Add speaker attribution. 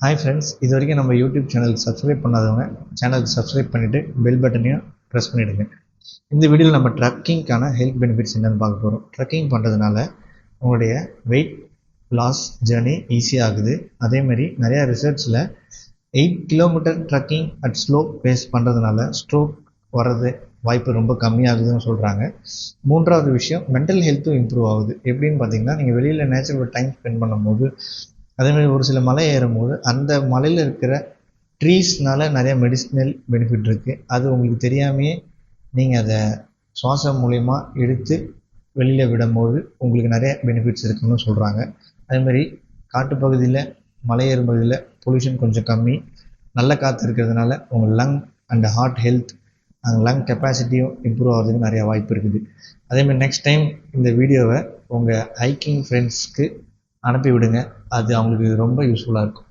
Speaker 1: Hi friends, இது வரைக்கும் நம்ம யூடியூப் சேனலுக்கு சப்ஸ்கிரைப் பண்ணாதவங்க சேனலுக்கு சப்ஸ்கிரைப் பண்ணிவிட்டு பெல் பட்டனையும் ப்ரெஸ் பண்ணிவிடுங்க. இந்த வீடியோவில் நம்ம ட்ரக்கிங்க்கான ஹெல்த் பெனிஃபிட்ஸ் என்னென்னு பார்க்க போகிறோம். ட்ரக்கிங் பண்ணுறதுனால உங்களுடைய வெயிட் லாஸ் ஜேர்னி ஈஸியாகுது. அதேமாதிரி நிறையா ரிசர்ச்சில் 8 kilometre trekking at slow pace பண்ணுறதுனால ஸ்ட்ரோக் வர்றது வாய்ப்பு ரொம்ப கம்மியாகுதுன்னு சொல்கிறாங்க. மூன்றாவது விஷயம், மென்டல் ஹெல்த்தும் இம்ப்ரூவ் ஆகுது. எப்படின்னு பார்த்தீங்கன்னா, நீங்கள் வெளியில் நேச்சுரல் டைம் ஸ்பெண்ட் பண்ணும்போது, அதேமாதிரி ஒரு சில மலை ஏறும்போது அந்த மலையில் இருக்கிற ட்ரீஸ்னால நிறைய மெடிசினல் பெனிஃபிட் இருக்குது. அது உங்களுக்கு தெரியாமையே நீங்கள் அதை சுவாசம் மூலயமா எடுத்து வெளியில் விடும்போது உங்களுக்கு நிறைய பெனிஃபிட்ஸ் இருக்குன்னு சொல்கிறாங்க. அதேமாதிரி காட்டுப்பகுதியில் மலை ஏறும் பகுதியில் பொல்யூஷன் கொஞ்சம் கம்மி, நல்ல காற்று இருக்கிறதுனால உங்கள் லங் அண்ட் ஹார்ட் ஹெல்த் அந்த லங் கெப்பாசிட்டியும் இம்ப்ரூவ் ஆகிறதுக்கு நிறையா வாய்ப்பு இருக்குது. அதேமாதிரி நெக்ஸ்ட் டைம் இந்த வீடியோவை உங்கள் ஹைக்கிங் ஃப்ரெண்ட்ஸ்க்கு அனுப்பி விடுங்க. அது அவங்களுக்கு ரொம்ப யூஸ்ஃபுல்லாக இருக்கும்.